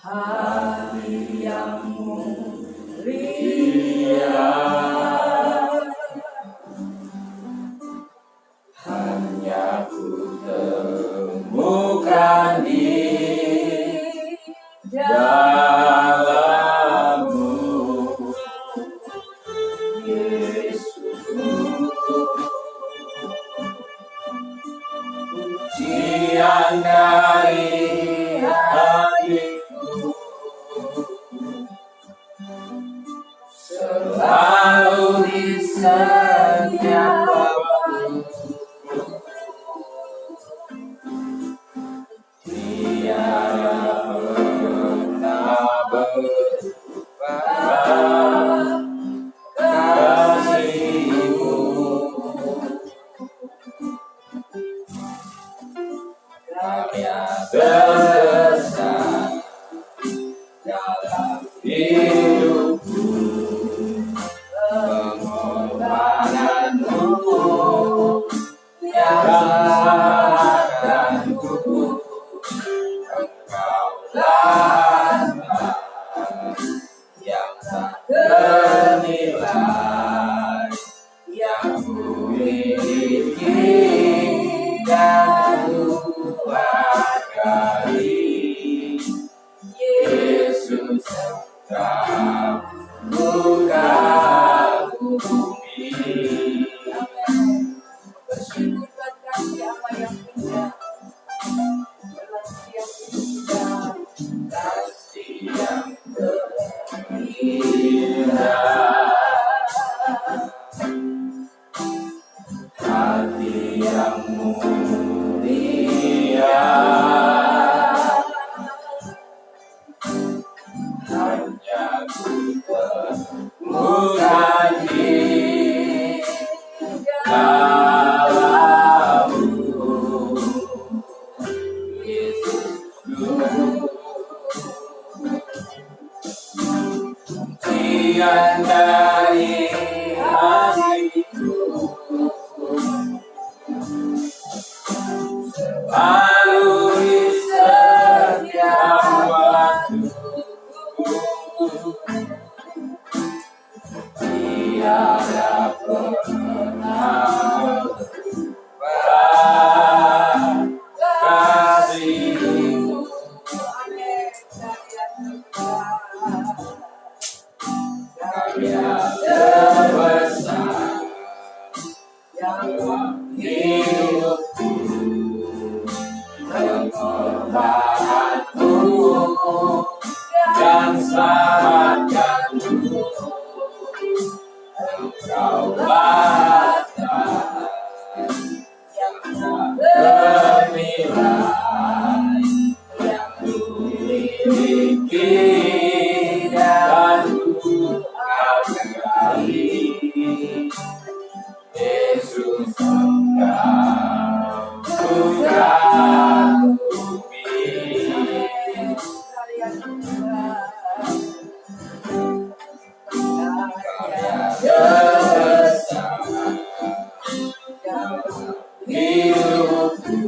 Hati yang mulia, hanya ku temukan di dalam-Mu, Yesusku. Pujian dari hatiku selalu di setiap waktu. Tiada pernah berubah kasih-Mu. Kami besar dalam hidupku, pengorbanan-Mu yang selamatkan-Ku. Engkaulah yang tak ternilai, yang ku miliki dan Tuhan kali. Yesus Engkau bukan bumi. Bersyukur kasih apa yang indah, kasih yang indah, kasih yang terindah. Hati yang mulia, hanya ku temukan di dalam-Mu, Yesusku. Pujian dari hatiku selalu di setiap waktu. Tiada pernah berubah kasih-Mu. Kami terbesar dalam hidupku, pengorbanan-Mu yang selamatkan-Ku. Engkaulah yang tak ternilai, yang ku miliki dan Tuhan kali. Yesus Engkau bukan bumi. Hidupku,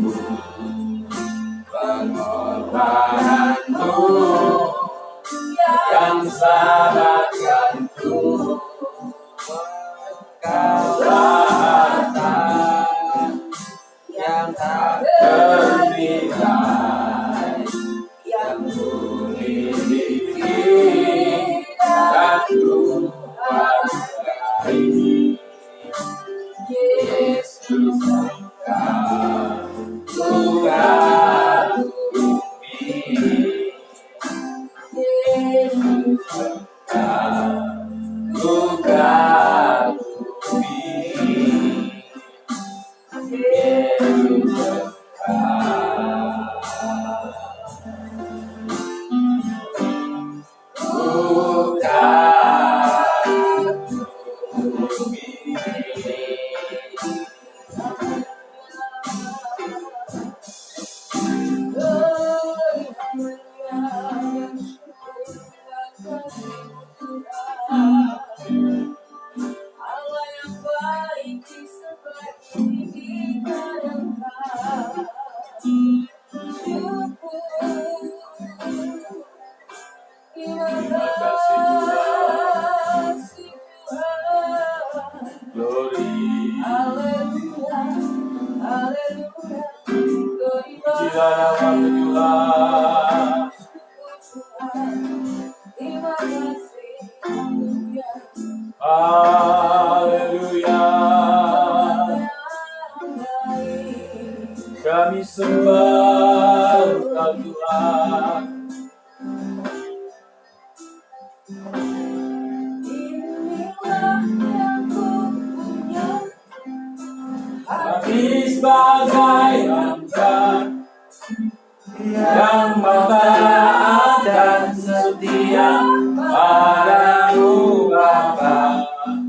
pengorbanan-Mu yang selamatkan-Ku. Engkaulah yang tak ternilai, yang ku miliki dan Tuhan kali. Yesus Engkau bukan bumi. Yesus Engkau Pujilah nama Tuhan. Terima kasih. Haleluya. Kami sembah Engkau Tuhan. Inilah yang ku punya, Hati sebagai hamba yang mentaat dan setia padamu Bapa.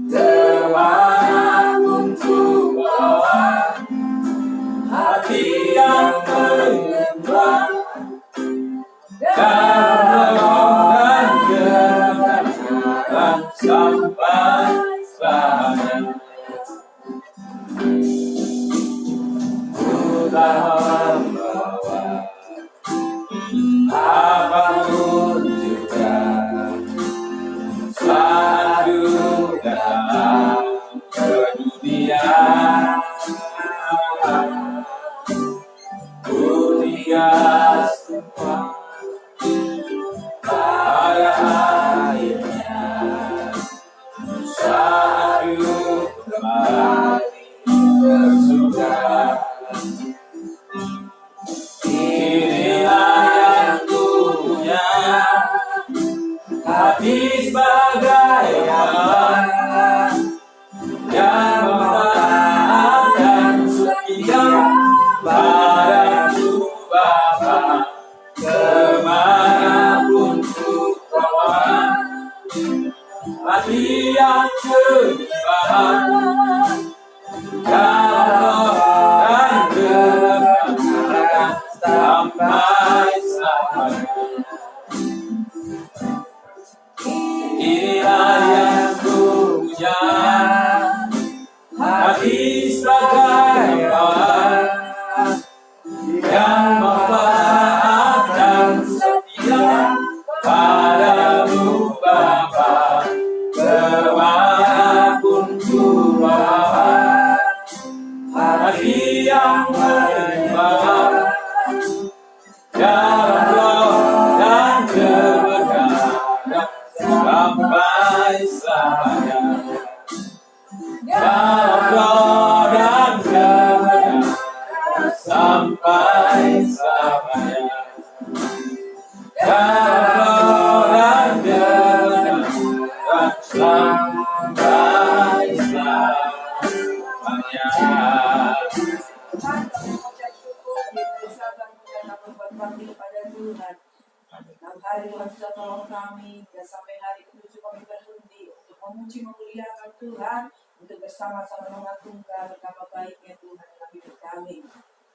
Kemanapun ku bawa, hati yang menyembah dalam roh dan kebenaran sampai selamanya. Ku tak membawa apapun juga saat ku datang ke dunia. Ku tinggal semua pada akhirnya saat ku kembali ke surga. Inilah yang ku punya, hati sebagai hamba yang mentaat dan setia padamu Bapa. Kemanapun ku bawa, hati yang menyembah dalam roh dan kebenaran sampai selamanya. Inilah yang ku punya, hati sebagai hamba yang mentaat dan setia padamu Bapa. Kemanapun ku bawa, hati yang menyembah dalam roh dan kebenaran sampai selamanya. Dalam roh dan kebenaran sampai selamanya. Dalam roh dan kebenaran sampai selamanya. Tuhan, kami mengucap syukur di desa dan mengucap berbuat bakti kepada Tuhan. Dalam hari Tuhan sudah tolong kami, dan sampai hari ke-7 kami berhenti untuk memuji memuliakan Tuhan, untuk bersama-sama mengagungkan betapa baiknya Tuhan dalam hidup kami.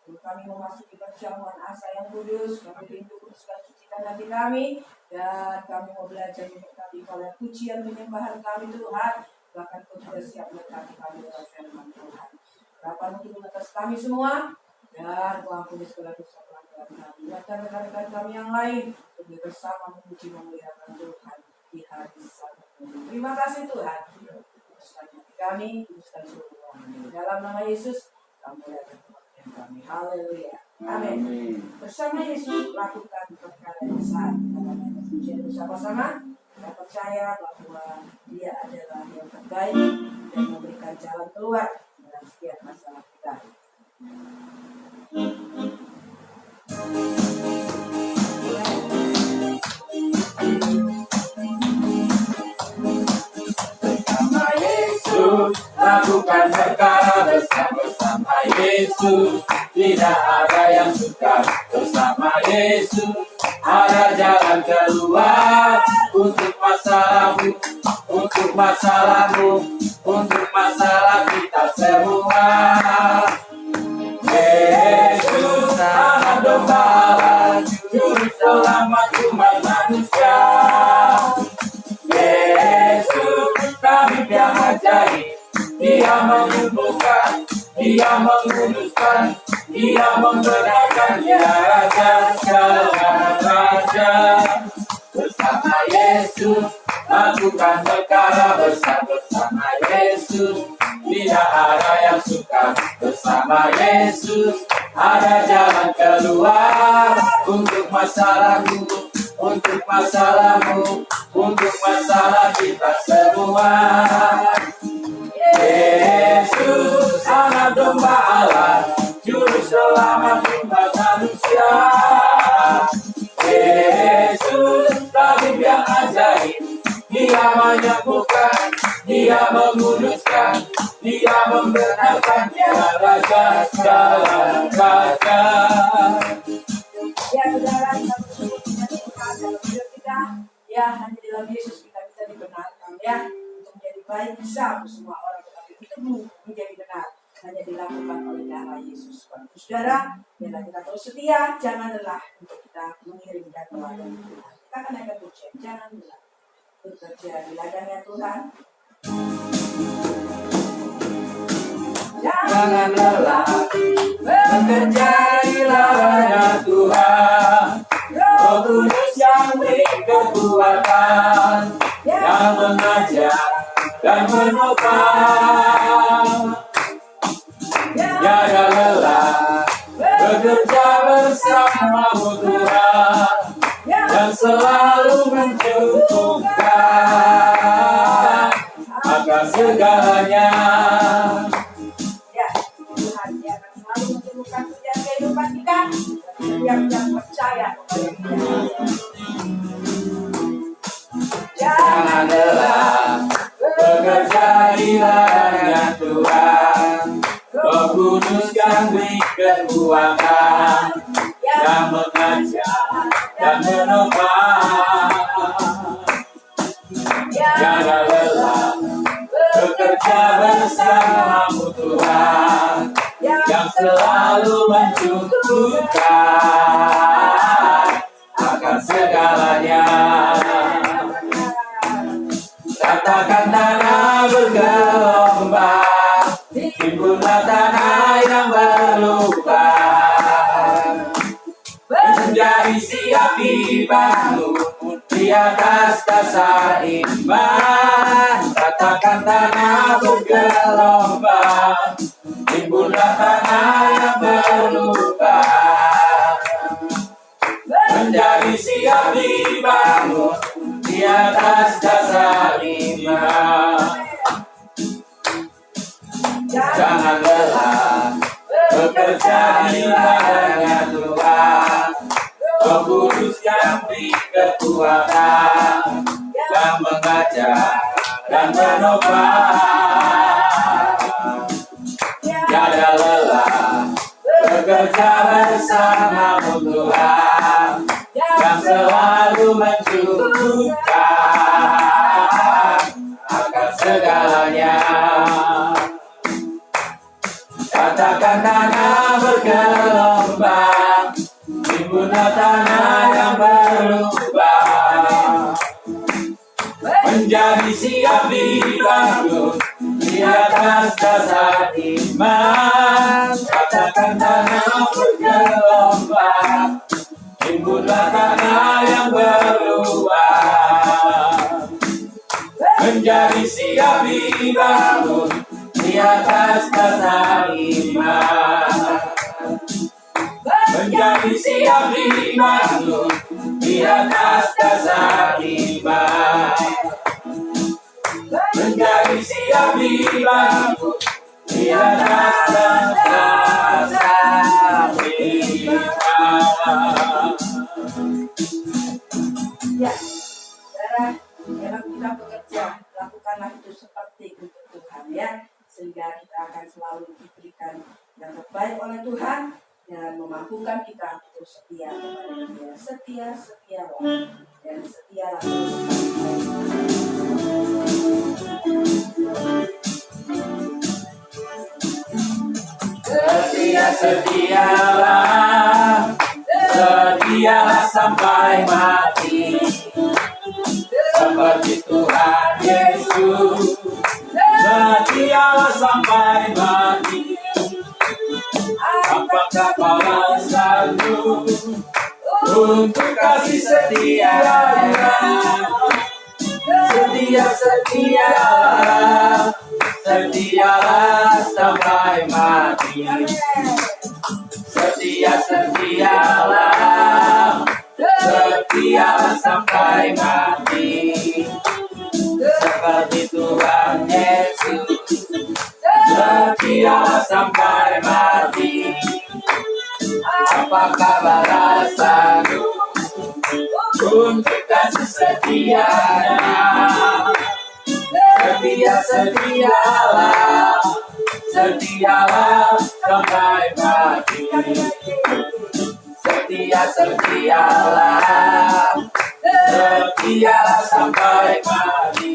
Untuk kami memasuki perjamuan asa yang kudus, kami rindu kuduskan sucikan hati kami, dan kami mau belajar menikmati pada pujian penyembahan kami Tuhan, bahkan Kau juga siap berkati kami dalam firman Tuhan. Bapa untuk atas kami semua, dan Kau ampuni segala dosa pelanggaran kami. Dan rekan-rekan kami yang lain untuk bersama memuji memuliakan Tuhan di hari Sabat. Terima kasih Tuhan. Kuduskan hati kami, kuduskan seluruh kami. Dalam nama Yesus, kami muliakan kebaktian kami. Haleluya. Amin. Bersama Yesus lakukan perkara yang besar. Kita akan pujian bersama-sama. Kita percaya bahwa Dia adalah yang terbaik dan memberikan jalan keluar dalam setiap masalah kita. Bersama Yesus lakukan perkara besar. Bersama Yesus tidak ada yang sukar. Bersama Yesus ada jalan keluar untuk masalahmu, untuk masalahmu, untuk masalah kita semua. Yesus anak domba, juru selamat umat manusia. Yesus tabib yang ajaib, Dia menyembuhkan, Dia menguduskan, Dia membenarkan, Dia Raja segala raja. Bersama Yesus lakukan perkara besar. Bersama Yesus tidak ada yang suka. Bersama Yesus ada jalan keluar. Untuk masalahmu, untuk masalahmu, untuk masalah kita semua. Yesus anak domba Allah, juru selamat umat manusia. Yesus tabib yang ajaib, dia menyembuhkan, dia menguduskan, dia membenarkan, dia raja segala raja. Ya saudara, kita bersyukur dengan Tuhan dalam hidup kita. Ya, hanya di dalam Yesus kita bisa dibenarkan ya. Untuk menjadi baik bisa untuk semua orang, tetapi itu menjadi benar hanya dilakukan oleh darah Yesus. Saudara, biarlah kita terus setia, jangan lelah untuk kita mengirimkan melayani Tuhan. Kita akan naikkan pujian, jangan lelah bekerja di ladangnya Tuhan. Jangan lelah bekerja di ladangnya Tuhan. Roh Kudus yang beri kekuatan, yang mengajar dan menopang. Jangan lelah bekerja bersamamu Tuhan, yang selalu mencukupkan akan segalanya. Ya, Tuhan dia akan selalu mencukupkan setiap kehidupan kita, setiap yang percaya kepada Dia. Jangan lelah bekerja di ladangnya Tuhan. Roh Kudus yang beri kekuatan, yang mengajar dan menopang. Jangan lelah bekerja bersamamu Tuhan, yang selalu mencukupkan akan segalanya. Katakan tanah bergelombang, timbullah tanah yang berlubang, menjadi siap dibangun di atas dasar iman. Katakan tanah bergelombang, timbullah tanah yang berlubang, menjadi siap dibangun di atas dasar iman. Jangan lelah bekerja di ladangnya Tuhan. Roh Kudus yang beri kekuatan, yang mengajar dan menopang. Jangan lelah bekerja bersamamu Tuhan, yang selalu mencukupkan akan segalanya. Katakan tanah bergelombang, timbullah tanah yang berlubang, menjadi siap dibangun di atas dasar iman. Katakan tanah bergelombang, timbullah tanah yang berlubang, menjadi siap dibangun di atas dasar iman. Menjadi siap dibangun di atas dasar iman. Menjadi siap dibangun di atas dasar iman. Ya, saudara, dalam kita bekerja, lakukanlah itu seperti untuk Tuhan ya, sehingga kita akan selalu diberikan yang terbaik oleh Tuhan dan memampukan kita untuk setia kepada Dia. Setialah dan setialah. Setialah sampai mati, seperti Tuhan Yesus. Setialah sampai mati, apakah kau sanggup untuk kasih setianya? Setialah setialah sampai mati. Setialah, setialah sampai mati. Seperti Tuhan Yesus, setialah sampai mati. Apakah balasanmu untuk kasih setianya? Setialah, setialah sampai mati. Setialah, setialah sampai mati.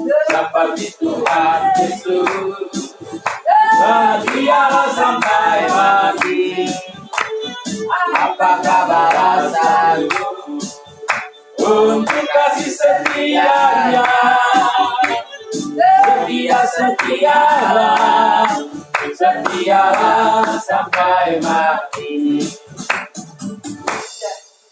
Seperti Tuhan Yesus, setialah sampai mati. Apakah balasanmu untuk kasih setianya? Setialah sampai mati.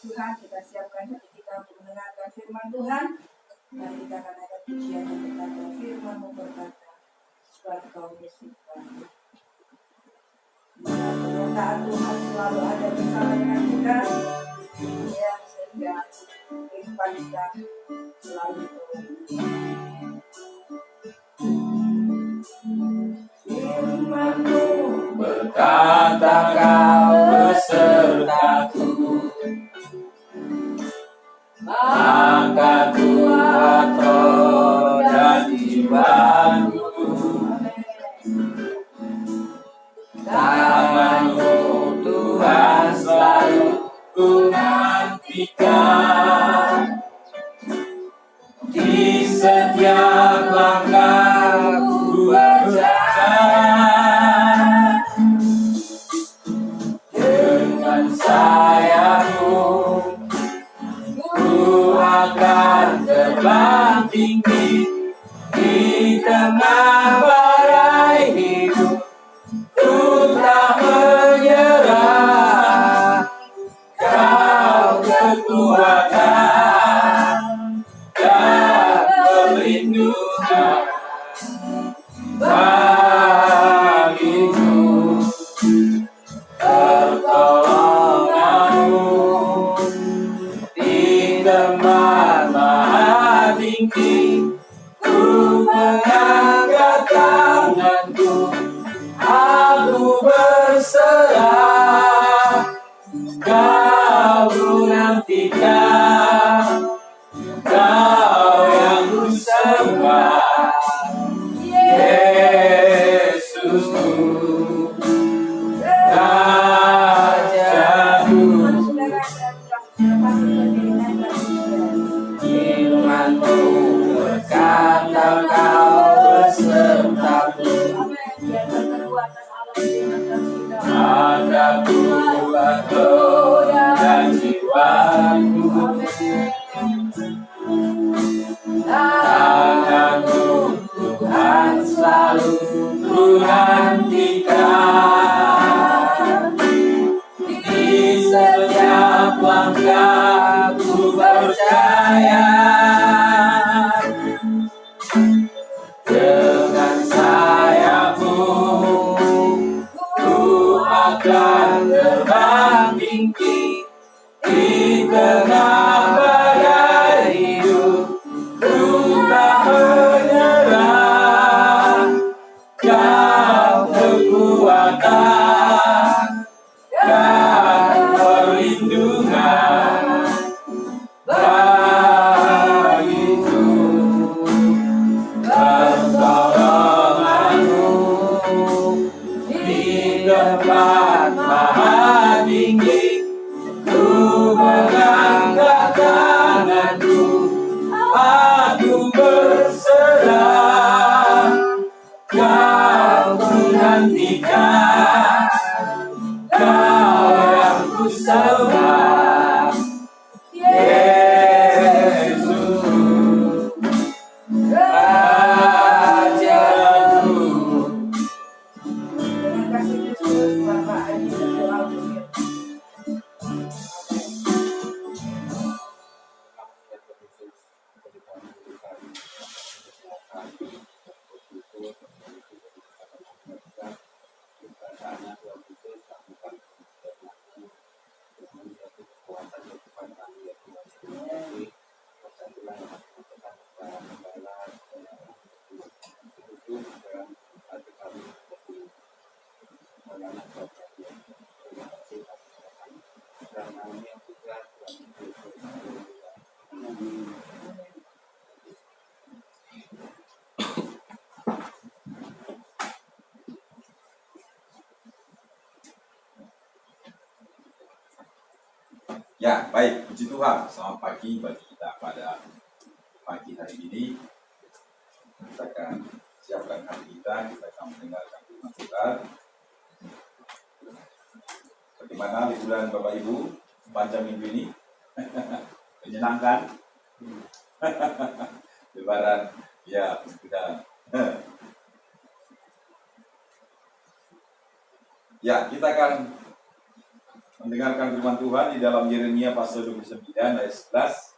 Tuhan, kita siapkan hati kita untuk mendengarkan firman Tuhan. Mari kita akan ada pujian yang berkata, firman-Mu berkata, sebab Kau Yesus Tuhan. Pernyataan Tuhan selalu ada bersama dengan kita, ya, sehingga kehidupan kita selalu firman-Mu berkata, Kau besertaku, maka kuat roh dan jiwaku. Tangan-Mu Tuhan selalu ku nantikan. Di setiap langkahku berjalan, dengan sayap-Mu ku akan terbang tinggi. Di tengah badai hidup ku tak menyerah. Kau kekuatan dan perlindungan bagiku. Pertolongan-Mu di tempat maha tinggi. Ku mengangkat tanganku, aku berserah. Kau ku nantikan, Kau yang ku sembah, Yesusku, Rajaku. Firman-Mu berkata, Kau besertaku, maka kuat roh dan jiwaku. Tangan-Mu Tuhan selalu ku nantikan. Di setiap langkah ku percaya. Dengan sayap-Mu ku akan terbang tinggi. Di tengah badai hidup ku tak menyerah. Kau kekuatan dan perlindungan bagiku. Pertolongan-Mu di tempat maha tinggi. Ku mengangkat tanganku, aku berserah. Kau ku nantikan, Kau yang ku sembah, Yesus, Rajaku. Terima kasih Yesus, Bapak Adi berdoa untuk dalam nama yang Putra Tuhan Yesus. Ya, baik, puji Tuhan. Selamat pagi bagi kita pada pagi hari ini. Kita akan siapkan hati kita akan mendengarkan firman Tuhan. Bagaimana liburan Bapak Ibu sepanjang minggu ini? Menyenangkan? Lebaran, ya, sudah. Ya, kita akan mendengarkan firman Tuhan di dalam Yeremia pasal 29 ayat 11.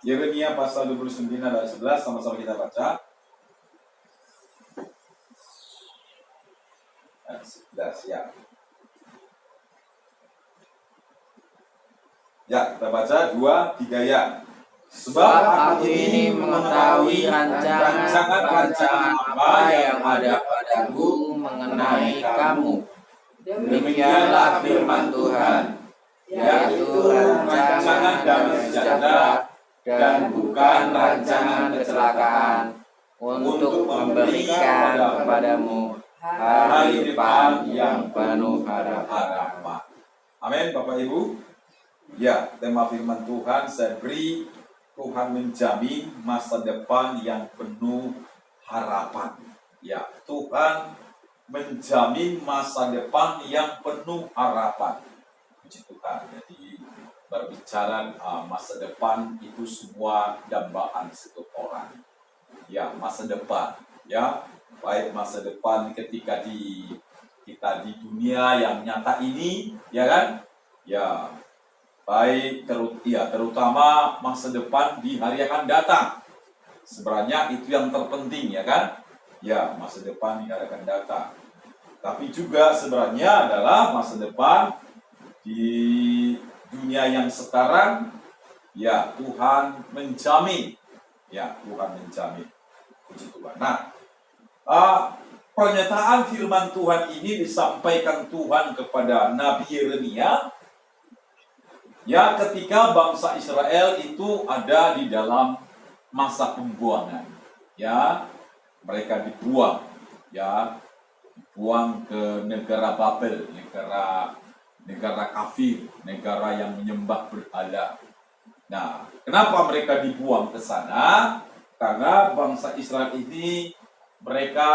Yeremia pasal 29 ayat 11, sama-sama kita baca. Ayat 11, ya. Ya, kita baca 2, 3 ya. Sebab aku ini mengetahui rancangan-rancangan apa yang ada padaku mengenai kamu. Demikianlah firman Tuhan, yaitu rancangan damai sejahtera dan bukan rancangan kecelakaan, untuk memberikan kepadamu hari depan yang penuh harapan. Amin, Bapak Ibu. Ya, tema firman Tuhan saya beri, Tuhan menjamin masa depan yang penuh harapan. Ya, Tuhan menjamin masa depan yang penuh harapan. Puji Tuhan. Jadi berbicara masa depan itu semua dambaan setiap orang. Ya, masa depan. Ya, baik masa depan ketika kita di dunia yang nyata ini, ya kan? Ya, baik terutama masa depan di hari yang akan datang. Sebenarnya itu yang terpenting, ya kan? Ya, masa depan di hari akan datang. Tapi juga sebenarnya adalah masa depan di dunia yang sekarang. Ya, Tuhan menjamin. Ya, Tuhan menjamin. Puji Tuhan. Nah, pernyataan firman Tuhan ini disampaikan Tuhan kepada Nabi Yeremia. Ya, ketika bangsa Israel itu ada di dalam masa pembuangan. Ya, mereka dibuang. Ya, dibuang ke negara Babel, negara kafir, negara yang menyembah berhala. Nah, kenapa mereka dibuang ke sana? Karena bangsa Israel ini mereka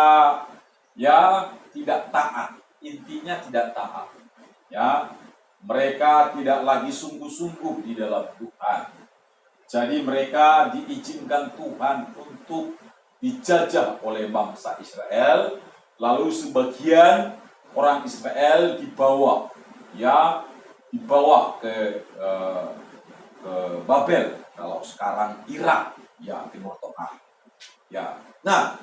ya tidak taat, intinya tidak taat. Ya, mereka tidak lagi sungguh-sungguh di dalam Tuhan. Jadi mereka diizinkan Tuhan untuk dijajah oleh bangsa Israel. Lalu sebagian orang Israel dibawa ke Babel, kalau sekarang Irak, ya, Timur Tengah. Ya. Nah,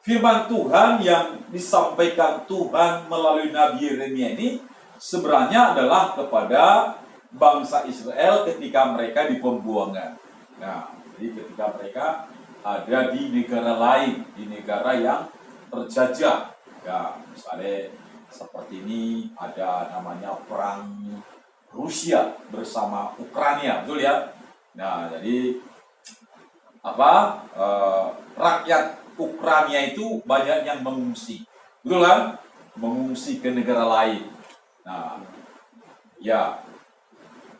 firman Tuhan yang disampaikan Tuhan melalui Nabi Yeremia ini sebenarnya adalah kepada bangsa Israel ketika mereka di pembuangan. Nah, jadi ketika mereka ada di negara lain, di negara yang terjajah. Ya, misalnya seperti ini ada namanya perang Rusia bersama Ukraina, betul ya? Nah, jadi rakyat Ukraina itu banyak yang mengungsi, betul kan? Mengungsi ke negara lain. Nah, ya,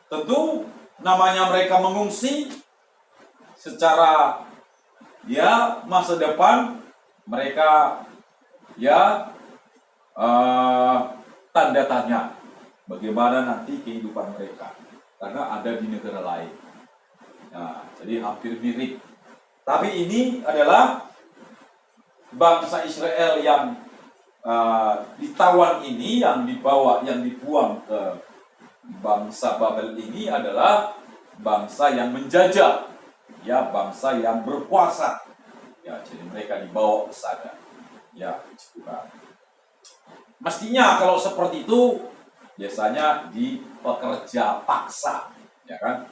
tentu namanya mereka mengungsi secara ya masa depan mereka ya tanda tanya bagaimana nanti kehidupan mereka karena ada di negara lain. Nah, jadi hampir mirip. Tapi ini adalah bangsa Israel yang ditawan ini, yang dibuang ke bangsa Babel ini adalah bangsa yang menjajah, ya, bangsa yang berkuasa. Ya, jadi mereka dibawa ke sana. Ya, Tuhan. Mestinya kalau seperti itu biasanya di pekerja paksa, ya kan?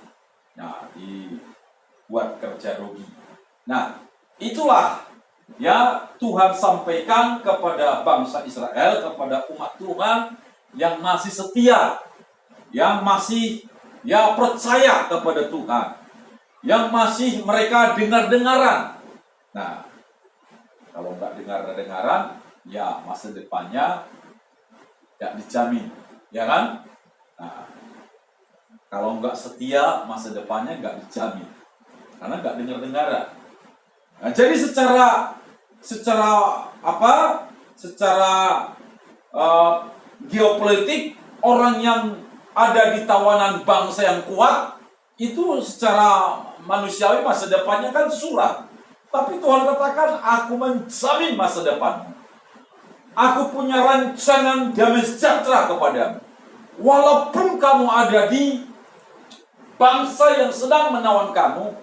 Nah, dibuat kerja rugi. Nah, itulah ya Tuhan sampaikan kepada bangsa Israel, kepada umat Tuhan yang masih setia, yang masih ya percaya kepada Tuhan, yang masih mereka dengar-dengaran. Nah, kalau nggak dengar-dengaran, ya masa depannya nggak dijamin, ya kan? Nah, kalau nggak setia, masa depannya nggak dijamin, karena nggak dengar-dengaran. Nah, jadi secara apa? Secara geopolitik, orang yang ada di tawanan bangsa yang kuat itu secara manusiawi masa depannya kan suram. Tapi Tuhan katakan, aku menjamin masa depanmu. Aku punya rancangan damai sejahtera kepadamu. Walaupun kamu ada di bangsa yang sedang menawan kamu,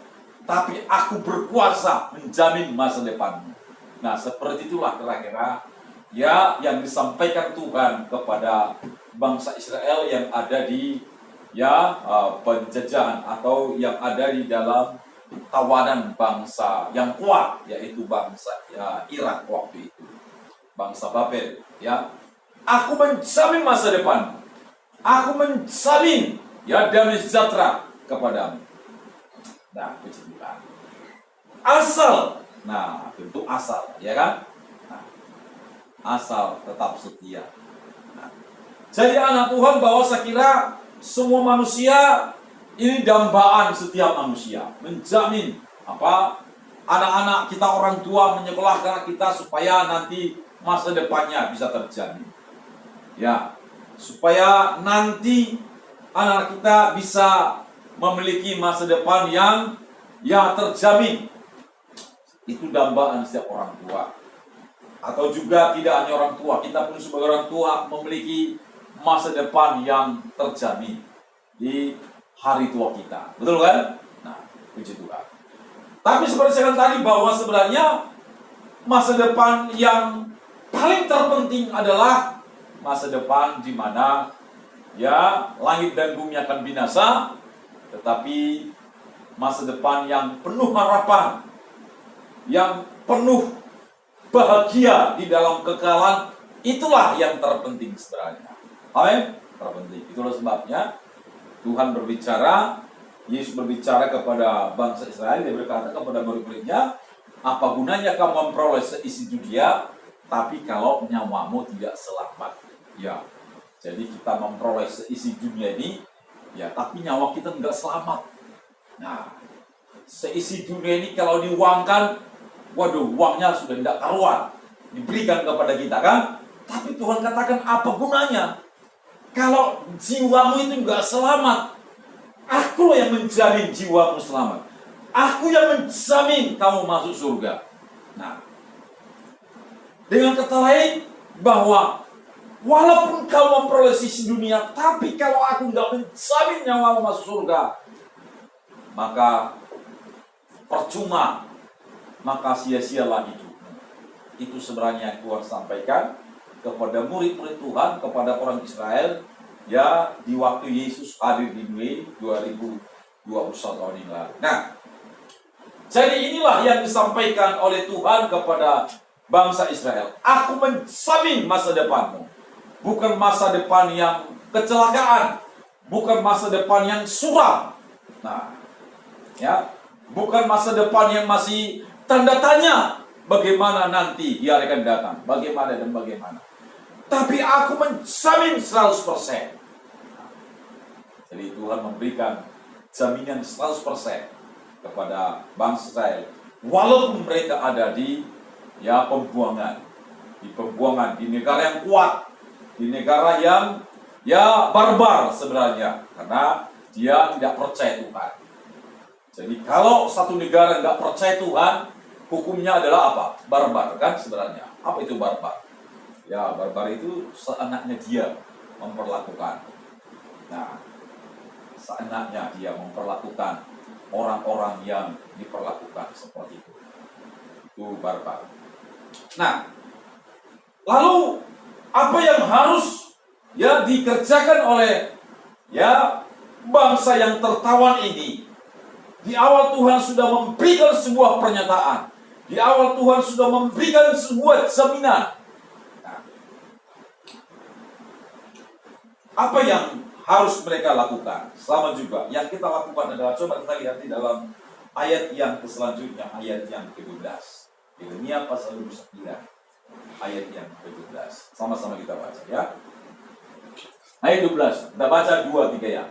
tapi aku berkuasa menjamin masa depanmu. Nah, seperti itulah kira-kira ya yang disampaikan Tuhan kepada bangsa Israel yang ada di penjajahan atau yang ada di dalam tawanan bangsa yang kuat, yaitu bangsa Irak waktu itu, bangsa Babel. Ya, aku menjamin masa depan, aku menjamin ya damai sejahtera kepadamu. Nah, puji Tuhan. Asal, nah tentu asal, ya kan? Nah, asal tetap setia. Nah, jadi anak Tuhan, bahwa saya kira semua manusia ini dambaan setiap manusia, menjamin apa anak-anak kita, orang tua menyekolahkan kita supaya nanti masa depannya bisa terjamin. Ya, supaya nanti anak kita bisa memiliki masa depan yang terjamin. Itu dambaan setiap orang tua. Atau juga tidak hanya orang tua, kita pun sebagai orang tua memiliki masa depan yang terjamin di hari tua kita. Betul kan? Nah, puji Tuhan. Tapi seperti saya katakan tadi, bahwa sebenarnya masa depan yang paling terpenting adalah masa depan di mana ya langit dan bumi akan binasa, tetapi masa depan yang penuh harapan, yang penuh bahagia di dalam kekekalan, itulah yang terpenting sebenarnya. Amin. Terpenting. Itulah sebabnya Tuhan berbicara, Yesus berbicara kepada bangsa Israel. Dia berkata kepada murid-muridnya, apa gunanya kamu memperoleh seisi dunia, tapi kalau nyawamu tidak selamat. Ya, jadi kita memperoleh seisi dunia ini, ya, tapi nyawa kita tidak selamat. Nah, seisi dunia ini kalau diuangkan, waduh, uangnya sudah tidak karuan, diberikan kepada kita kan? Tapi Tuhan katakan, apa gunanya kalau jiwamu itu nggak selamat? Aku yang menjamin jiwamu selamat. Aku yang menjamin kamu masuk surga. Nah, dengan kata lain, bahwa walaupun kamu memperoleh sisi dunia, tapi kalau aku nggak menjamin nyawamu masuk surga, maka percuma, maka sia-sialah hidupmu. Itu sebenarnya yang Tuhan sampaikan kepada murid-murid Tuhan, kepada orang Israel, ya di waktu Yesus hadir di dunia 2021 tahun yang lalu. Nah, jadi inilah yang disampaikan oleh Tuhan kepada bangsa Israel. Aku menjamin masa depanmu. Bukan masa depan yang kecelakaan, bukan masa depan yang suram. Nah, ya, bukan masa depan yang masih tanda tanya bagaimana nanti di hari akan datang, bagaimana dan bagaimana. Tapi aku menjamin 100%. Jadi Tuhan memberikan jaminan 100% kepada bangsa Israel, walaupun mereka ada di pembuangan, di negara yang kuat, di negara yang barbar sebenarnya, karena dia tidak percaya Tuhan. Jadi kalau satu negara nggak percaya Tuhan, hukumnya adalah apa? Barbar kan sebenarnya. Apa itu barbar? Ya, barbar itu seenaknya dia memperlakukan. Nah, seenaknya dia memperlakukan orang-orang yang diperlakukan seperti itu. Itu barbar. Nah, lalu apa yang harus ya dikerjakan oleh ya bangsa yang tertawan ini. Di awal Tuhan sudah memberikan sebuah pernyataan. Di awal Tuhan sudah memberikan sebuah jaminan. Nah, apa yang harus mereka lakukan? Sama juga yang kita lakukan adalah, coba kita lihat di dalam ayat yang selanjutnya, ayat yang ke-12. Yeremia pasal 29, ayat yang ke-12. Sama-sama kita baca ya. Ayat 12, kita baca 2-3 ya.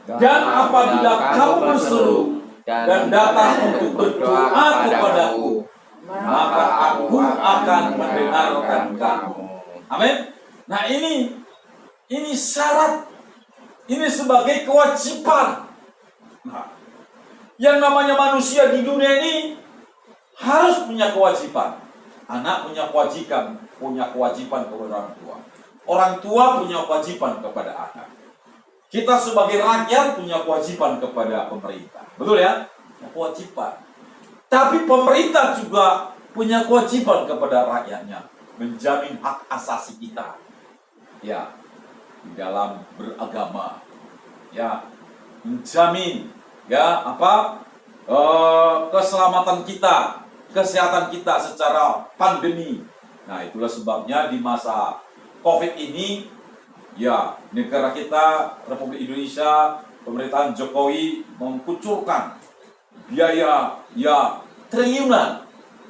Dan apabila kamu berseru dan datang untuk berdoa kepadaku, maka aku akan mendengarkan kamu. Amin. Nah ini syarat, ini sebagai kewajiban. Nah, yang namanya manusia di dunia ini harus punya kewajiban. Anak punya kewajiban kepada orang tua. Orang tua punya kewajiban kepada anak. Kita sebagai rakyat punya kewajiban kepada pemerintah. Betul ya? Kewajiban. Tapi pemerintah juga punya kewajiban kepada rakyatnya, menjamin hak asasi kita. Ya, di dalam beragama. Ya, menjamin keselamatan kita, kesehatan kita secara pandemi. Nah, itulah sebabnya di masa COVID ini, ya, negara kita, Republik Indonesia, pemerintahan Jokowi mengucurkan biaya ya triliunan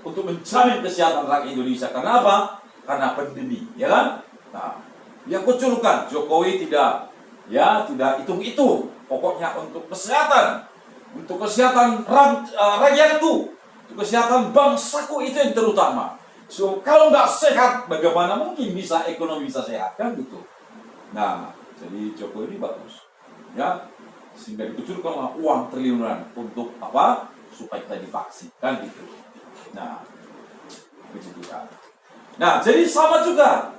untuk menjamin kesehatan rakyat Indonesia. Karena apa? Karena pandemi, ya kan? Nah, dia kucurkan, Jokowi tidak hitung-hitung, pokoknya untuk kesehatan rakyatku, untuk kesehatan bangsaku, itu yang terutama. So, kalau nggak sehat, bagaimana mungkin bisa ekonomi bisa sehat, kan gitu. Nah, jadi Jokowi ini bagus, ya, sehingga dikucurkanlah uang triliunan untuk apa? Supaya kita divaksin, kan gitu. Nah, begitu kan. Nah, jadi sama juga